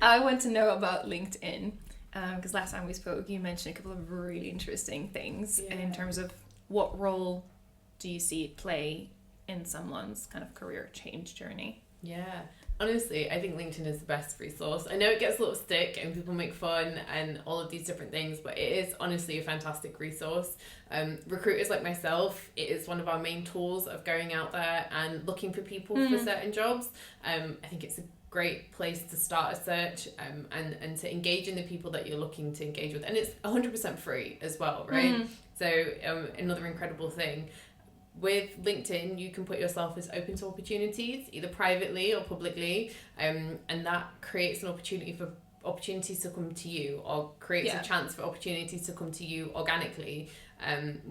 I want to know about LinkedIn, because last time we spoke, you mentioned a couple of really interesting things in terms of what role do you see it play in someone's kind of career change journey? Yeah. Honestly, I think LinkedIn is the best resource. I know it gets a lot of stick and people make fun and all of these different things, but it is honestly a fantastic resource. Recruiters like myself, it is one of our main tools of going out there and looking for people for certain jobs. I think it's a great place to start a search and to engage in the people that you're looking to engage with. And it's 100% free as well, right? So another incredible thing. With LinkedIn, you can put yourself as open to opportunities, either privately or publicly, and that creates an opportunity for opportunities to come to you, or creates a chance for opportunities to come to you organically.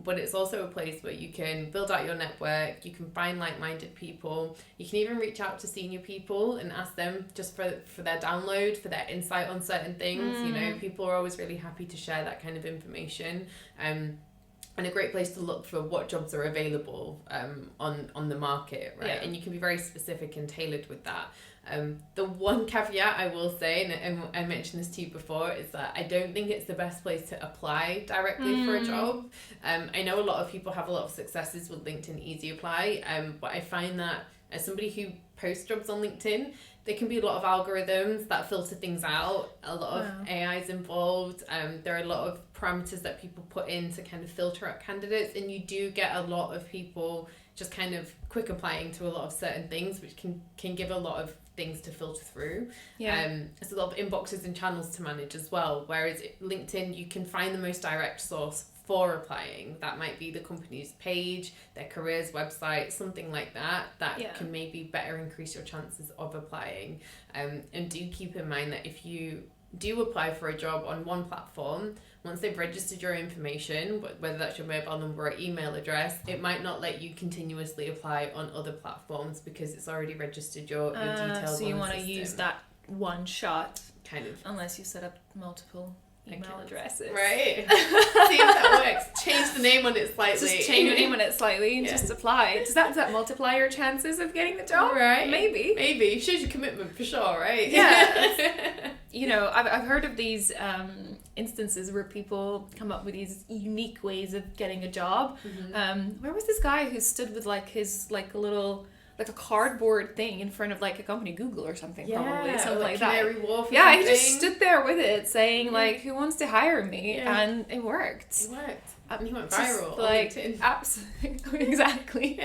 But it's also a place where you can build out your network, you can find like-minded people, you can even reach out to senior people and ask them just for their download, for their insight on certain things. You know, people are always really happy to share that kind of information. And a great place to look for what jobs are available on the market, right? And you can be very specific and tailored with that. The one caveat I will say, and I mentioned this to you before, is that I don't think it's the best place to apply directly for a job. I know a lot of people have a lot of successes with LinkedIn Easy Apply, but I find that as somebody who posts jobs on LinkedIn, there can be a lot of algorithms that filter things out, a lot of AI's involved. There are a lot of parameters that people put in to kind of filter out candidates, and you do get a lot of people just kind of quick applying to a lot of certain things, which can give a lot of things to filter through. There's a lot of inboxes and channels to manage as well, whereas LinkedIn, you can find the most direct source for applying. That might be the company's page, their careers website, something like that can maybe better increase your chances of applying. And do keep in mind that if you do apply for a job on one platform, once they've registered your information, whether that's your mobile number or email address, it might not let you continuously apply on other platforms because it's already registered your details. So you want to use that one shot, kind of, unless you set up multiple email addresses. Right. See if that works. Change the name on it slightly. Just change the name on it slightly and just apply. Does that multiply your chances of getting the job? Right. Maybe. Shows your commitment for sure, right? Yeah. You know, I've heard of these instances where people come up with these unique ways of getting a job. Where was this guy who stood with like a cardboard thing in front of like a company, Google or something, probably something like that. Canary Wharf. He just stood there with it saying like, "Who wants to hire me?" And it worked. And he went viral. Like, absolutely, exactly.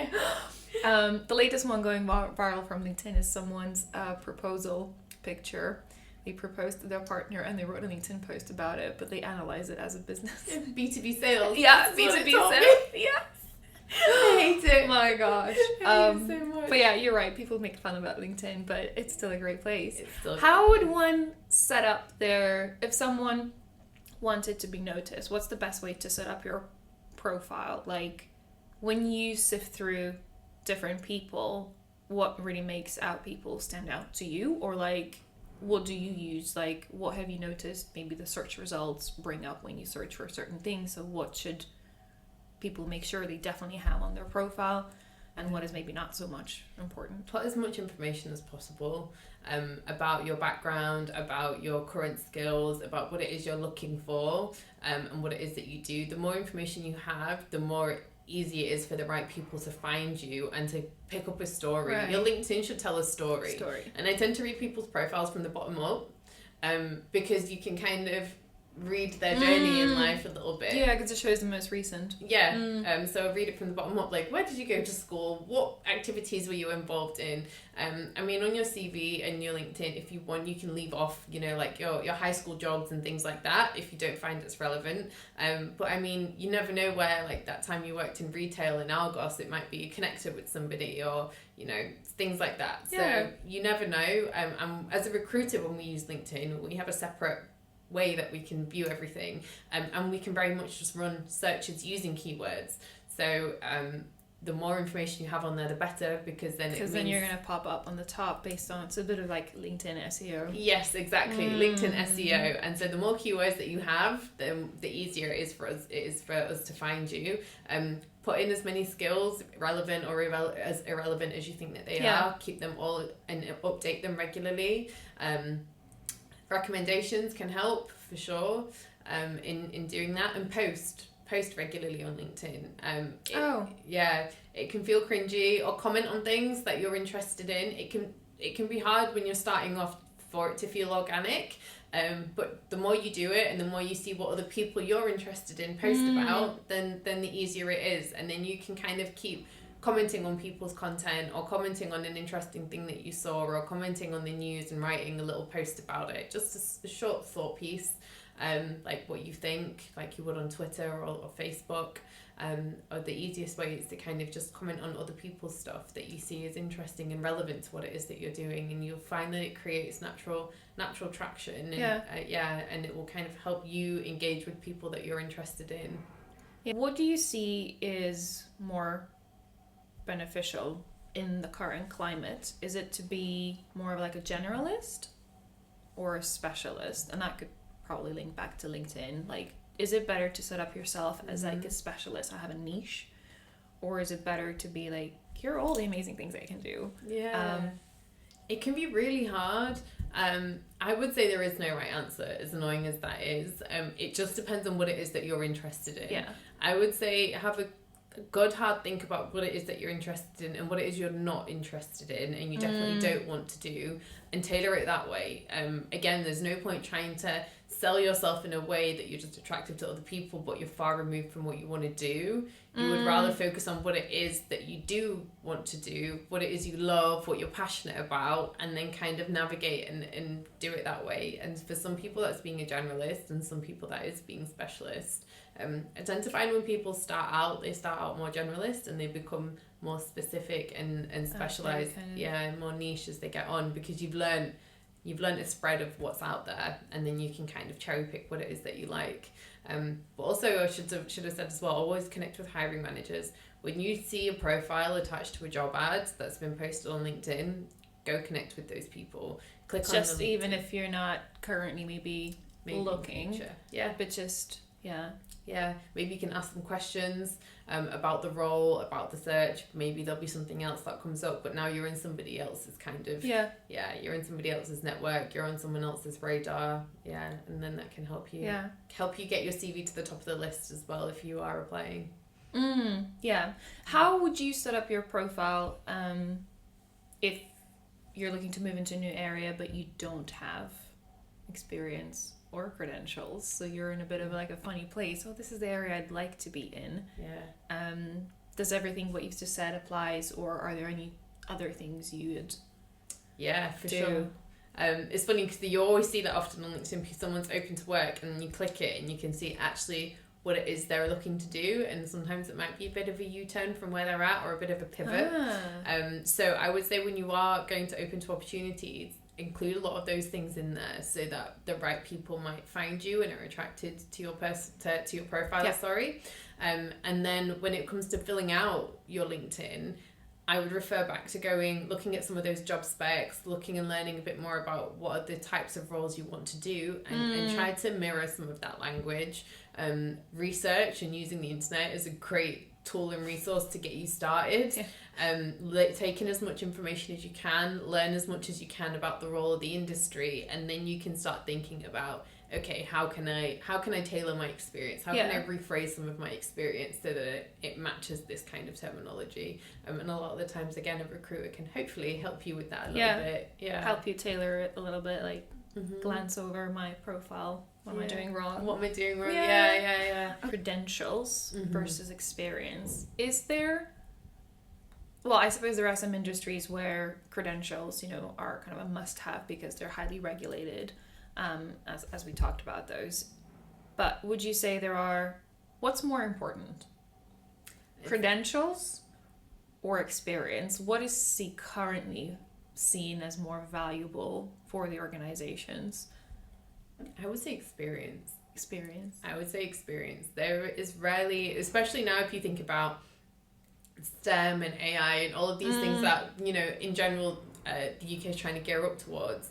The latest one going viral from LinkedIn is someone's proposal picture. They proposed to their partner and they wrote a LinkedIn post about it, but they analyze it as a business. B2B sales. Yeah, B2B sales. Yeah. I hate it. My gosh. I hate it so much. But yeah, you're right. People make fun about LinkedIn, but it's still a great place. How would one set up if someone wanted to be noticed, what's the best way to set up your profile? Like, when you sift through different people, what really makes people stand out to you? Or like, what do you use? Like, what have you noticed maybe the search results bring up when you search for certain things? So what should people make sure they definitely have on their profile, and what is maybe not so much important? Put as much information as possible about your background, about your current skills, about what it is you're looking for, and what it is that you do. The more information you have, the more easy it is for the right people to find you and to pick up a story. Right. Your LinkedIn should tell a story. And I tend to read people's profiles from the bottom up, because you can kind of read their journey in life a little bit. Yeah, because it shows the most recent. Yeah. So read it from the bottom up, like, where did you go to school? What activities were you involved in? I mean, on your CV and your LinkedIn, if you want, you can leave off, you know, like your high school jobs and things like that if you don't find it's relevant. But I mean, you never know where, like, that time you worked in retail in Argos, it might be connected with somebody, or, you know, things like that. So you never know. As a recruiter, when we use LinkedIn, we have a separate way that we can view everything, and we can very much just run searches using keywords. So the more information you have on there, the better, because then you're going to pop up on the top based on, it's a bit of like LinkedIn SEO. Yes, exactly. LinkedIn SEO. And so the more keywords that you have, the easier it is for us to find you. Put in as many skills, relevant or as irrelevant as you think that they are. Keep them all and update them regularly. Recommendations can help for sure in doing that, and post regularly on LinkedIn. It can feel cringy, or comment on things that you're interested in. It can be hard when you're starting off for it to feel organic, but the more you do it and the more you see what other people you're interested in post about, then the easier it is, and then you can kind of keep commenting on people's content, or commenting on an interesting thing that you saw, or commenting on the news and writing a little post about it, just a short thought piece, like what you think, like you would on Twitter or Facebook. Or the easiest way is to kind of just comment on other people's stuff that you see is interesting and relevant to what it is that you're doing, and you'll find that it creates natural traction, and and it will kind of help you engage with people that you're interested in. What do you see is more beneficial in the current climate? Is it to be more of like a generalist or a specialist? And that could probably link back to LinkedIn. Like, is it better to set up yourself as like a specialist, I have a niche, or is it better to be like, here are all the amazing things I can do? It can be really hard. I would say there is no right answer, as annoying as that is. It just depends on what it is that you're interested in. I would say have a good hard think about what it is that you're interested in and what it is you're not interested in, and you definitely don't want to do, and tailor it that way. Again, there's no point trying to sell yourself in a way that you're just attractive to other people but you're far removed from what you want to do. You would rather focus on what it is that you do want to do, what it is you love, what you're passionate about, and then kind of navigate and do it that way. And for some people that's being a generalist, and some people that is being specialist. I tend to find when people start out more generalist, and they become more specific and specialized, more niche as they get on, because you've learned a spread of what's out there, and then you can kind of cherry pick what it is that you like. But also, I should have said as well, always connect with hiring managers. When you see a profile attached to a job ad that's been posted on LinkedIn, go connect with those people. Click on just even if you're not currently maybe looking, but just maybe you can ask them questions about the role, about the search. Maybe there'll be something else that comes up, but now you're in somebody else's kind of you're in somebody else's network, you're on someone else's radar, and then that can help you get your CV to the top of the list as well if you are applying. How would you set up your profile if you're looking to move into a new area but you don't have experience or credentials, so you're in a bit of like a funny place? This is the area I'd like to be in. Does everything what you've just said applies, or are there any other things you'd for sure? It's funny because you always see that often on LinkedIn, because someone's open to work and you click it and you can see actually what it is they're looking to do, and sometimes it might be a bit of a U-turn from where they're at, or a bit of a pivot. So I would say when you are going to open to opportunities, include a lot of those things in there, so that the right people might find you and are attracted to your to your profile. And then when it comes to filling out your LinkedIn, I would refer back to looking at some of those job specs, looking and learning a bit more about what are the types of roles you want to do, and try to mirror some of that language. Research and using the internet is a great tool and resource to get you started. Take in as much information as you can, learn as much as you can about the role of the industry, and then you can start thinking about, okay, how can I tailor my experience? How can I rephrase some of my experience so that it matches this kind of terminology? And a lot of the times, again, a recruiter can hopefully help you with that a little bit. Help you tailor it a little bit, like glance over my profile. What am I doing wrong? What am I doing wrong? Credentials versus experience. Is there... Well, I suppose there are some industries where credentials, are kind of a must-have because they're highly regulated, as we talked about those. But would you say what's more important? Credentials or experience? What is currently seen as more valuable for the organizations? I would say experience. I would say experience. There is rarely, especially now if you think about STEM and AI and all of these things that, in general, the UK is trying to gear up towards.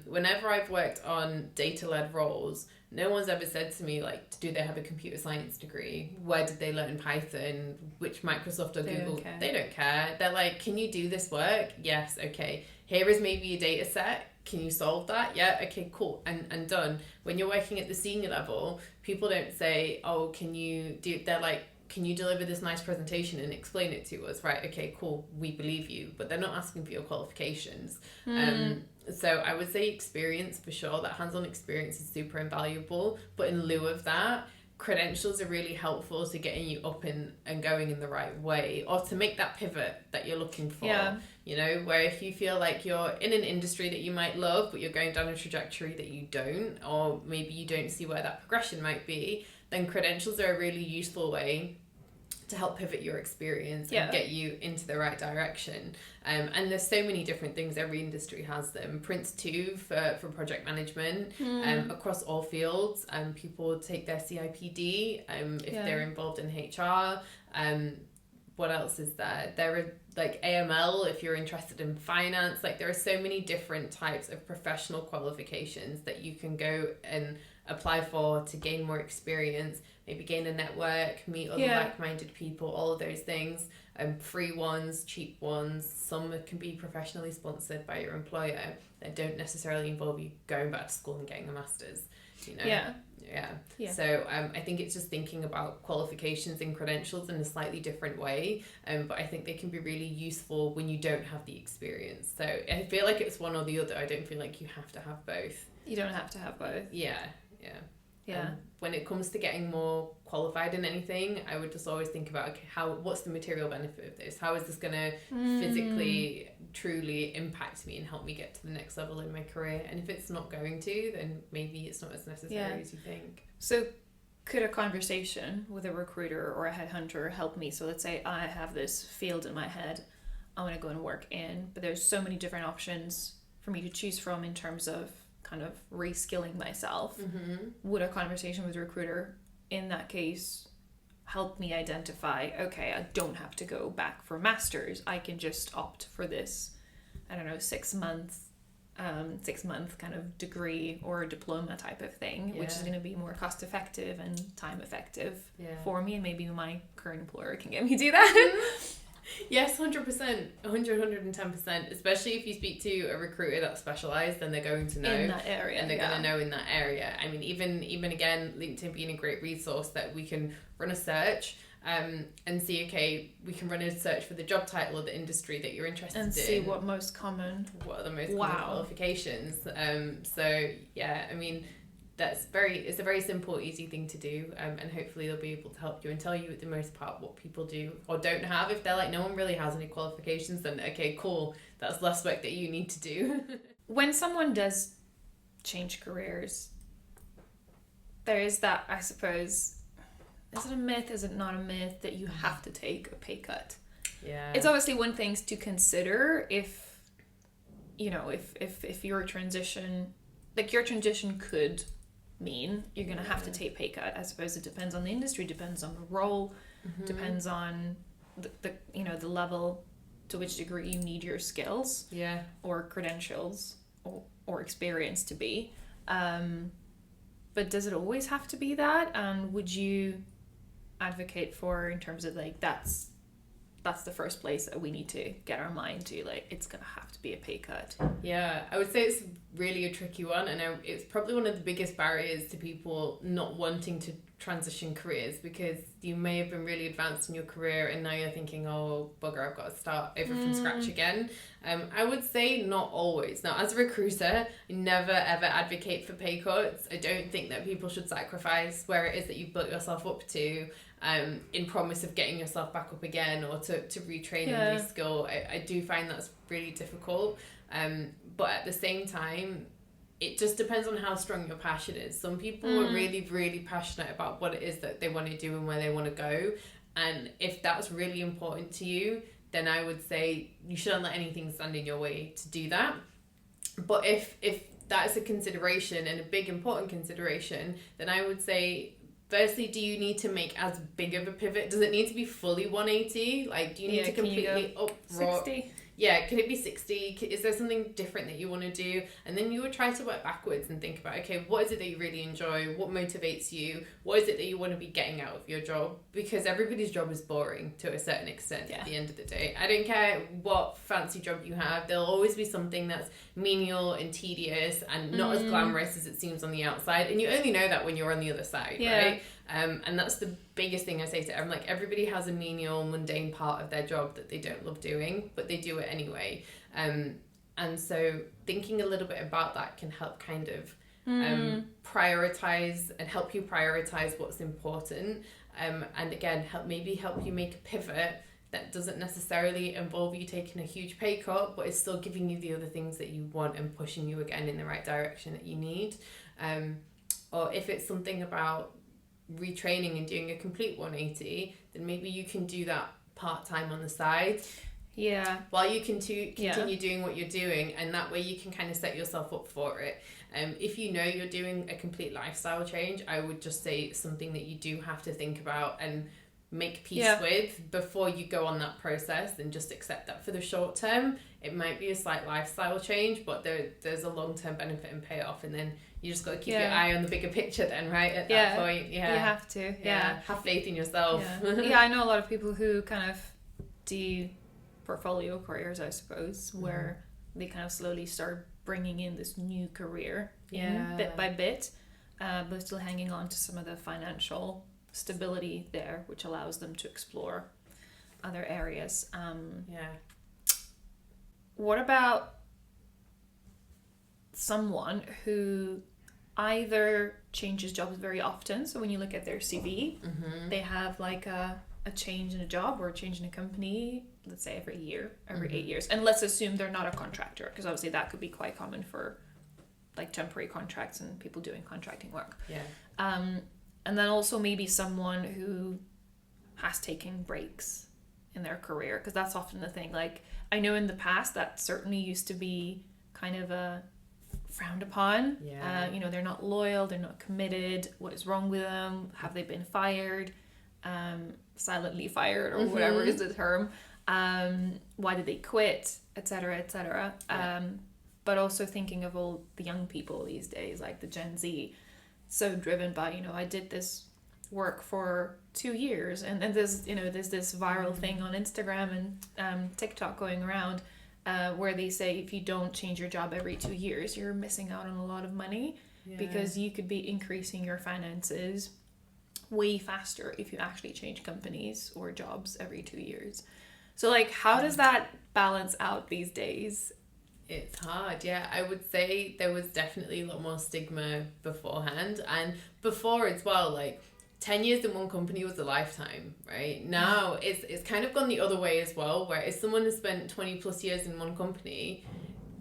Whenever I've worked on data-led roles, no one's ever said to me, like, do they have a computer science degree? Where did they learn Python? Which Microsoft or Google? They don't care. They're like, can you do this work? Yes, okay. Here is maybe a data set. Can you solve that? Yeah, okay, cool, and done. When you're working at the senior level, people don't say, oh, can you do, they're like, can you deliver this nice presentation and explain it to us? Right, okay, cool, we believe you, but they're not asking for your qualifications. So I would say experience for sure, that hands-on experience is super invaluable, but in lieu of that, credentials are really helpful to getting you up and going in the right way, or to make that pivot that you're looking for. Yeah. You know, where if you feel like you're in an industry that you might love, but you're going down a trajectory that you don't, or maybe you don't see where that progression might be, then credentials are a really useful way to help pivot your experience and get you into the right direction. And there's so many different things, every industry has them. Prince 2 for project management, across all fields. People take their CIPD if they're involved in HR. What else is there? There are like AML if you're interested in finance. Like there are so many different types of professional qualifications that you can go and apply for to gain more experience, maybe gain a network, meet other like-minded people, all of those things. Free ones, cheap ones, some can be professionally sponsored by your employer that don't necessarily involve you going back to school and getting a master's, you know. Yeah. So I think it's just thinking about qualifications and credentials in a slightly different way, but I think they can be really useful when you don't have the experience. So I feel like it's one or the other. I don't feel like you have to have both. You don't have to have both. Yeah. Yeah. When it comes to getting more qualified in anything, I would just always think about, okay, what's the material benefit of this? How is this going to physically, truly impact me and help me get to the next level in my career? And if it's not going to, then maybe it's not as necessary as you think. So could a conversation with a recruiter or a headhunter help me? So let's say I have this field in my head I want to go and work in, but there's so many different options for me to choose from in terms of kind of reskilling myself. Would a conversation with a recruiter in that case help me identify, okay, I don't have to go back for masters, I can just opt for this, I don't know, 6 month kind of degree or diploma type of thing, which is going to be more cost effective and time effective for me, and maybe my current employer can get me do that. Yes, 100%, 110%, especially if you speak to a recruiter that's specialised, then they're going to know in that area, and they're going to know in that area. I mean, even again, LinkedIn being a great resource that we can run a search and see, okay, we can run a search for the job title or the industry that you're interested in. And see what are the most common qualifications. So yeah, I mean, it's a very simple, easy thing to do, and hopefully they'll be able to help you and tell you at the most part what people do or don't have. If they're like, no one really has any qualifications, then okay, cool, that's less work that you need to do. When someone does change careers, there is that, I suppose, is it a myth, is it not a myth, that you have to take a pay cut? Yeah. It's obviously one thing to consider if your transition could mean you're going to have to take pay cut. I suppose it depends on the industry, depends on the role, depends on the level to which degree you need your skills or credentials or experience to be. But does it always have to be that? And would you advocate for, in terms of like, that's the first place that we need to get our mind to, like, it's gonna have to be a pay cut? Yeah, I would say it's really a tricky one, and it's probably one of the biggest barriers to people not wanting to transition careers, because you may have been really advanced in your career and now you're thinking, oh bugger, I've got to start over from scratch again. I would say not always. Now, as a recruiter, I never ever advocate for pay cuts. I don't think that people should sacrifice where it is that you've built yourself up to in promise of getting yourself back up again, or to retrain and reskill. I do find that's really difficult, but at the same time, it just depends on how strong your passion is. Some people are really, really passionate about what it is that they want to do and where they want to go. And if that's really important to you, then I would say you shouldn't let anything stand in your way to do that. But if that is a consideration, and a big important consideration, then I would say, firstly, do you need to make as big of a pivot? Does it need to be fully 180? Like, do you need to completely uproot? 60? could it be 60? Is there something different that you want to do? And then you would try to work backwards and think about, okay, what is it that you really enjoy? What motivates you? What is it that you want to be getting out of your job? Because everybody's job is boring to a certain extent at the end of the day. I don't care what fancy job you have, there'll always be something that's menial and tedious and not as glamorous as it seems on the outside. And you only know that when you're on the other side, right? And that's the biggest thing I say to everyone. Like, everybody has a menial, mundane part of their job that they don't love doing, but they do it anyway. And so thinking a little bit about that can help kind of prioritize and help you prioritize what's important. And again, help you make a pivot that doesn't necessarily involve you taking a huge pay cut, but it's still giving you the other things that you want and pushing you again in the right direction that you need. Or if it's something about retraining and doing a complete 180, then maybe you can do that part-time on the side while you continue doing what you're doing, and that way you can kind of set yourself up for it. If you know you're doing a complete lifestyle change, I would just say it's something that you do have to think about and make peace with before you go on that process, and just accept that for the short term it might be a slight lifestyle change, but there's a long-term benefit and payoff, and then you just got to keep your eye on the bigger picture then, right? At that point, you have to have faith in yourself. I know a lot of people who kind of do portfolio careers, I suppose, where they kind of slowly start bringing in this new career bit by bit, but still hanging on to some of the financial stability there, which allows them to explore other areas. What about someone who either changes jobs very often? So when you look at their CV, they have like a change in a job or a change in a company, let's say every year, every 8 years. And let's assume they're not a contractor, because obviously that could be quite common for like temporary contracts and people doing contracting work. And then also maybe someone who has taken breaks in their career, because that's often the thing. Like, I know in the past that certainly used to be kind of a frowned upon. They're not loyal, they're not committed. What is wrong with them? Have they been fired? Silently fired, or whatever is the term. Why did they quit? Etc. etc. But also thinking of all the young people these days, like the Gen Z, so driven by, I did this work for 2 years, and there's this viral thing on Instagram and TikTok going around where they say if you don't change your job every 2 years, you're missing out on a lot of money, because you could be increasing your finances way faster if you actually change companies or jobs every 2 years. So like, how does that balance out these days? It's hard, I would say there was definitely a lot more stigma beforehand, and before as well, like 10 years in one company was a lifetime, right? Now it's kind of gone the other way as well, where if someone has spent 20 plus years in one company,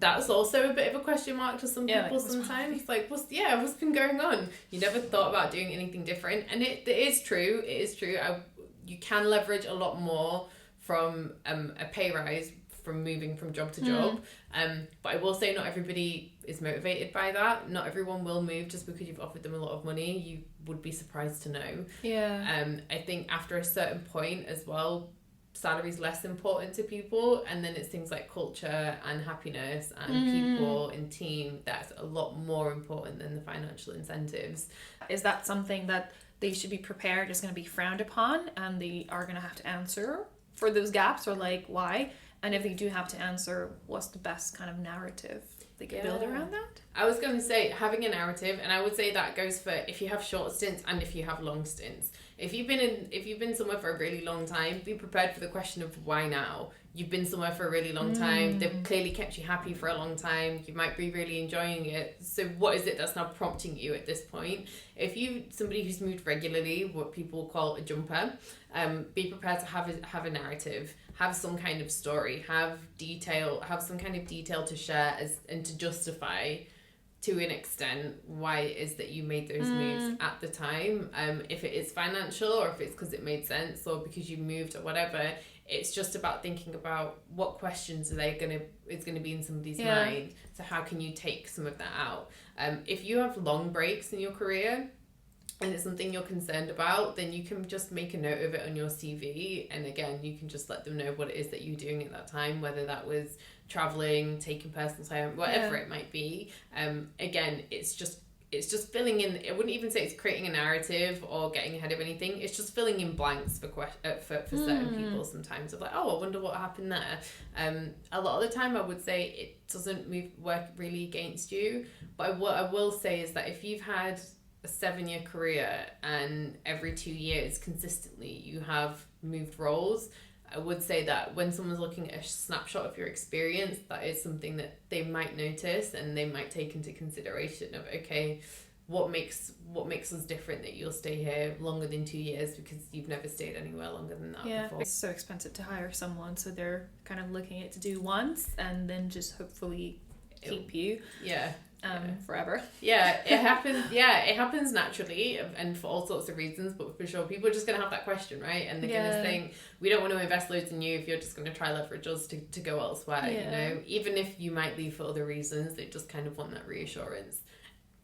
that's also a bit of a question mark to some people sometimes. Like, what's been going on? You never thought about doing anything different, and it is true. You can leverage a lot more from a pay rise from moving from job to job. But I will say not everybody is motivated by that. Not everyone will move just because you've offered them a lot of money. You would be surprised to know. I think after a certain point as well, salary's less important to people, and then it's things like culture and happiness and people and team that's a lot more important than the financial incentives. Is that something that they should be prepared is going to be frowned upon, and they are going to have to answer for those gaps, or like why? And if they do have to answer, what's the best kind of narrative they can build around that? I was going to say having a narrative, and I would say that goes for if you have short stints and if you have long stints. If you've been somewhere for a really long time, be prepared for the question of why now. You've been somewhere for a really long time. They've clearly kept you happy for a long time. You might be really enjoying it. So what is it that's now prompting you at this point? If you somebody who's moved regularly, what people call a jumper, be prepared to have a narrative, have some kind of story, have some kind of detail to share and to justify to an extent why it is that you made those moves at the time. If it is financial, or if it's because it made sense, or because you moved, or whatever. It's just about thinking about what questions is going to be in somebody's mind. So how can you take some of that out? If you have long breaks in your career, and it's something you're concerned about, then you can just make a note of it on your CV. And again, you can just let them know what it is that you're doing at that time, whether that was traveling, taking personal time, whatever it might be. Again, it's just filling in. I wouldn't even say it's creating a narrative or getting ahead of anything. It's just filling in blanks for certain people sometimes, of like, oh, I wonder what happened there. A lot of the time I would say it doesn't work really against you. But what I will say is that if you've had a 7-year career and every 2 years consistently you have moved roles, I would say that when someone's looking at a snapshot of your experience, that is something that they might notice and they might take into consideration of, okay, what makes us different that you'll stay here longer than 2 years because you've never stayed anywhere longer than that before. It's so expensive to hire someone, so they're kind of looking at it to do once and then just hopefully keep you. Forever. It happens naturally and for all sorts of reasons, but for sure people are just going to have that question, right? And they're going to think, we don't want to invest loads in you if you're just going to try leverage us to go elsewhere. You know, even if you might leave for other reasons, they just kind of want that reassurance.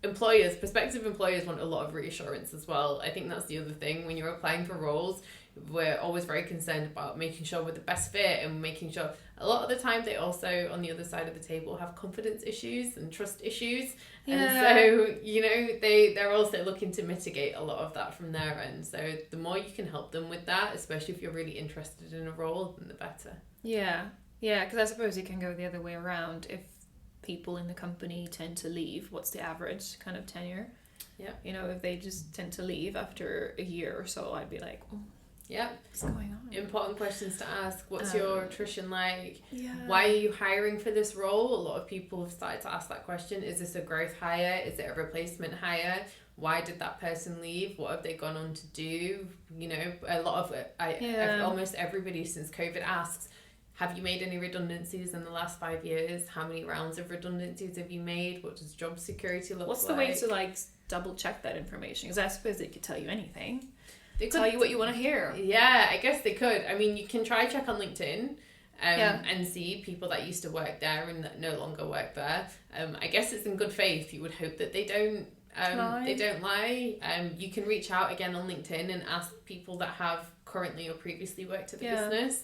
Prospective employers want a lot of reassurance as well. I think that's the other thing. When you're applying for roles, we're always very concerned about making sure we're the best fit and making sure. A lot of the time they also, on the other side of the table, have confidence issues and trust issues. And so, you know, they're also looking to mitigate a lot of that from their end. So the more you can help them with that, especially if you're really interested in a role, then the better. Yeah, because I suppose it can go the other way around. If people in the company tend to leave, what's the average kind of tenure? Yeah. You know, if they just tend to leave after a year or so, I'd be like, oh, yeah, what's going on? Important questions to ask. What's your attrition like? Why are you hiring for this role? A lot of people have started to ask that question. Is this a growth hire? Is it a replacement hire? Why did that person leave? What have they gone on to do? You know, a lot of almost everybody since COVID asks, have you made any redundancies in the last 5 years? How many rounds of redundancies have you made? What does job security look like? What's the way to double check that information? Because I suppose they could tell you anything. They could tell you what you want to hear. Yeah, I guess they could. I mean, you can try check on LinkedIn and see people that used to work there and that no longer work there. I guess it's in good faith. You would hope that they don't lie. You can reach out again on LinkedIn and ask people that have currently or previously worked at the business.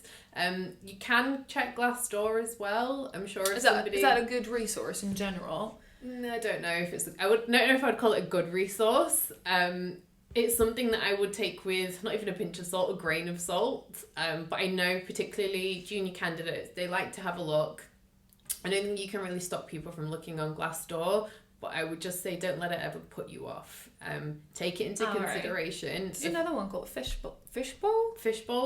You can check Glassdoor as well. I'm sure if somebody... Is that a good resource in general? I don't know if it's... I don't know if I'd call it a good resource. It's something that I would take with not even a pinch of salt, a grain of salt. But I know particularly junior candidates, they like to have a look. I don't think you can really stop people from looking on Glassdoor, but I would just say don't let it ever put you off. Take it into consideration. Right. There's another one called Fishbowl,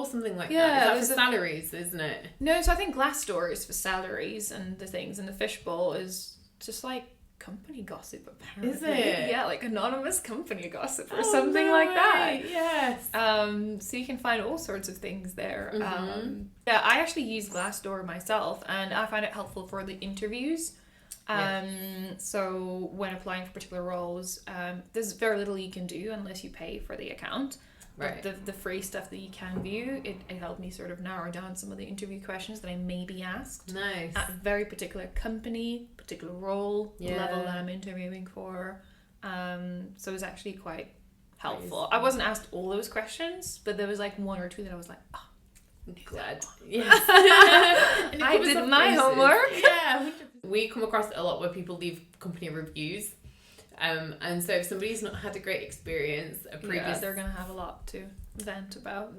something like that. Is that for salaries, isn't it? No, so I think Glassdoor is for salaries and the things, and the Fishbowl is just like company gossip, apparently. Is it? Yeah, like anonymous company gossip or something like that. Yes. So you can find all sorts of things there. I actually use Glassdoor myself, and I find it helpful for the interviews. So when applying for particular roles, there's very little you can do unless you pay for the account. Right. But the free stuff that you can view, it helped me sort of narrow down some of the interview questions that I may be asked. Nice. At a very particular company, particular role, level that I'm interviewing for. So it was actually quite helpful. I wasn't asked all those questions, but there was like one or two that I was like, oh, glad. Yes. I did my homework. Yeah. We come across a lot where people leave company reviews. And so if somebody's not had a great experience, they're going to have a lot to vent about.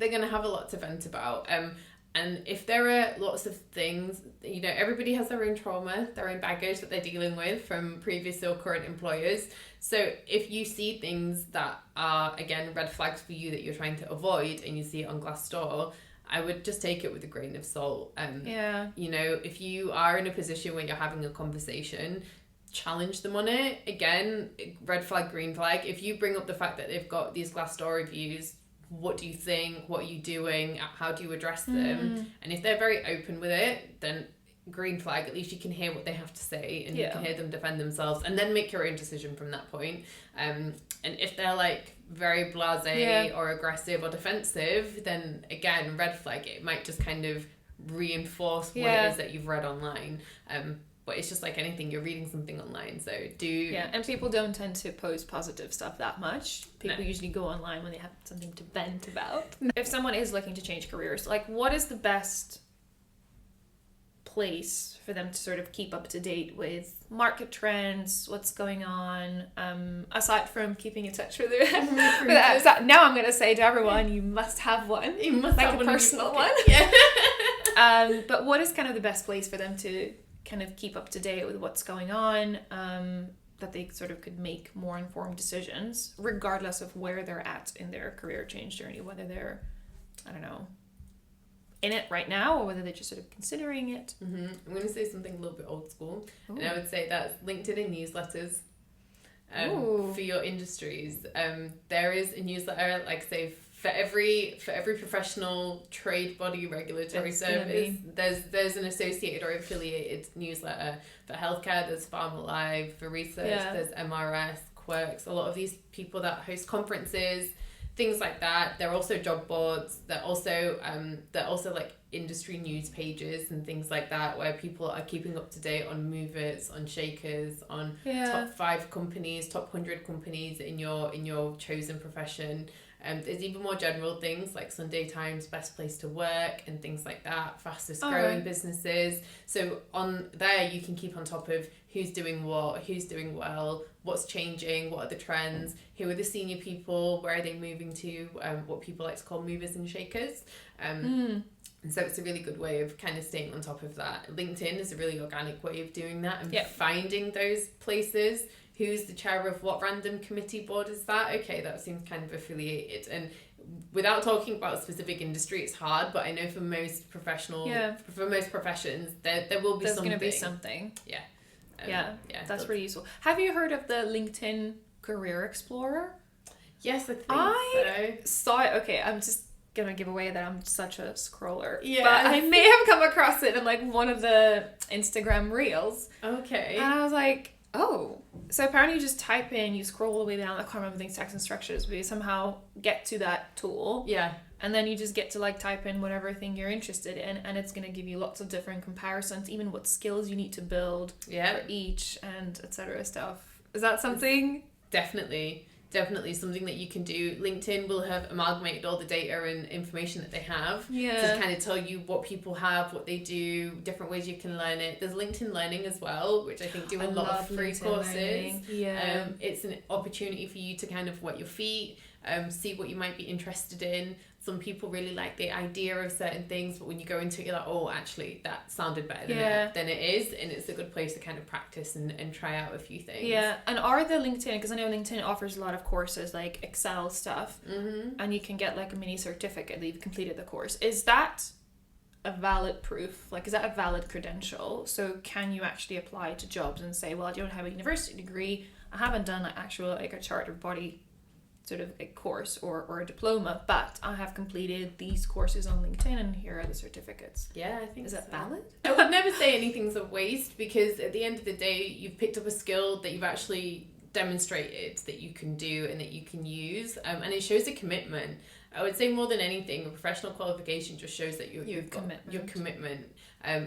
And if there are lots of things, you know, everybody has their own trauma, their own baggage that they're dealing with from previous or current employers. So if you see things that are, again, red flags for you that you're trying to avoid and you see it on Glassdoor, I would just take it with a grain of salt. You know, if you are in a position where you're having a conversation, challenge them on it. Again, red flag, green flag. If you bring up the fact that they've got these Glassdoor reviews, what do you think? What are you doing? How do you address them? And if they're very open with it, then green flag. At least you can hear what they have to say and you can hear them defend themselves and then make your own decision from that point. And if they're like very blasé or aggressive or defensive, then again, red flag. It might just kind of reinforce what it is that you've read online. but it's just like anything, you're reading something online, so and people don't tend to post positive stuff that much. People usually go online when they have something to vent about. If someone is looking to change careers, like what is the best place for them to sort of keep up to date with market trends, what's going on, aside from keeping in touch with it? Now I'm going to say to everyone, you must have one. You must have a personal one. Yeah. But what is kind of the best place for them to kind of keep up to date with what's going on, that they sort of could make more informed decisions, regardless of where they're at in their career change journey, whether they're, I don't know, in it right now or whether they're just sort of considering it. I'm going to say something a little bit old school. Ooh. And I would say that's LinkedIn and newsletters for your industries. There is a newsletter, like say for every professional trade body regulatory service, there's an associated or affiliated newsletter. For healthcare, there's Pharma Live. For research, there's MRS, Quirks. A lot of these people that host conferences, things like that. They're also job boards. They're also like industry news pages and things like that, where people are keeping up to date on movers, on shakers, on top 5 companies, top 100 companies in your chosen profession. There's even more general things like Sunday Times best place to work and things like that, fastest growing businesses. So on there you can keep on top of who's doing what, who's doing well, what's changing, what are the trends, who are the senior people, where are they moving to, what people like to call movers and shakers. And so it's a really good way of kind of staying on top of that. LinkedIn is a really organic way of doing that and finding those places. Who's the chair of what random committee board is that? Okay, that seems kind of affiliated. And without talking about a specific industry, it's hard, but I know for most professions, there will be There's going to be something. Yeah. That's really useful. Have you heard of the LinkedIn Career Explorer? Yes, I think so. Saw it. Okay, I'm just gonna give away that I'm such a scroller. Yeah. But I may have come across it in like one of the Instagram reels. Okay. And I was like, oh, so apparently you just type in, you scroll all the way down, I can't remember the text and structures, but you somehow get to that tool. Yeah. And then you just get to like type in whatever thing you're interested in, and it's going to give you lots of different comparisons, even what skills you need to build for each and etc. stuff. Is that something? Definitely something that you can do. LinkedIn will have amalgamated all the data and information that they have to kind of tell you what people have, what they do, different ways you can learn it. There's LinkedIn Learning as well, which I think do a lot of free courses. It's an opportunity for you to kind of wet your feet, see what you might be interested in. Some people really like the idea of certain things, but when you go into it, you're like, oh, actually, that sounded better than it is. And it's a good place to kind of practice and try out a few things. Yeah. And are the LinkedIn, because I know LinkedIn offers a lot of courses like Excel stuff, and you can get like a mini certificate that you've completed the course. Is that a valid proof? Like, is that a valid credential? So can you actually apply to jobs and say, well, I don't have a university degree, I haven't done like actual like a chartered body sort of a course or a diploma, but I have completed these courses on LinkedIn and here are the certificates. Yeah, I think Is that valid? I would never say anything's a waste, because at the end of the day, you've picked up a skill that you've actually demonstrated that you can do and that you can use, and it shows a commitment. I would say more than anything, a professional qualification just shows that you've got your commitment.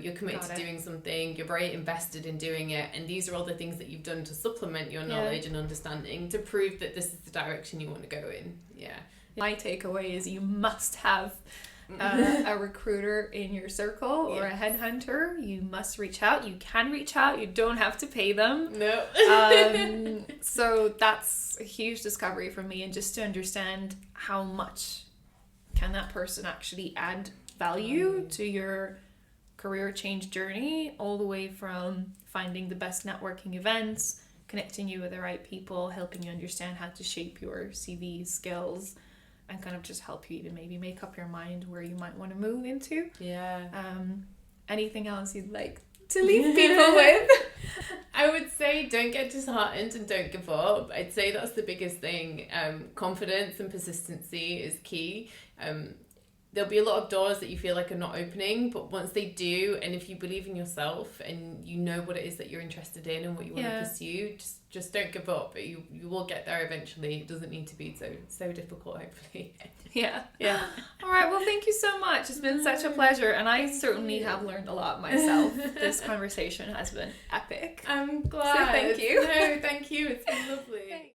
You're committed to doing something, you're very invested in doing it, and these are all the things that you've done to supplement your knowledge and understanding to prove that this is the direction you want to go in. My takeaway is you must have a recruiter in your circle or a headhunter. You must reach out. You can reach out. You don't have to pay them. No. So that's a huge discovery for me, and just to understand how much can that person actually add value to your career change journey, all the way from finding the best networking events, connecting you with the right people, helping you understand how to shape your CV skills, and kind of just help you even maybe make up your mind where you might want to move into. Anything else you'd like to leave people with? I would say don't get disheartened and don't give up. I'd say that's the biggest thing. Confidence and persistency is key. there'll be a lot of doors that you feel like are not opening, but once they do, and if you believe in yourself and you know what it is that you're interested in and what you want to pursue, just don't give up. You will get there eventually. It doesn't need to be so difficult, hopefully. Yeah. All right, well, thank you so much. It's been such a pleasure, and I certainly have learned a lot myself. This conversation has been epic. I'm glad. So thank you. No, thank you. It's been lovely.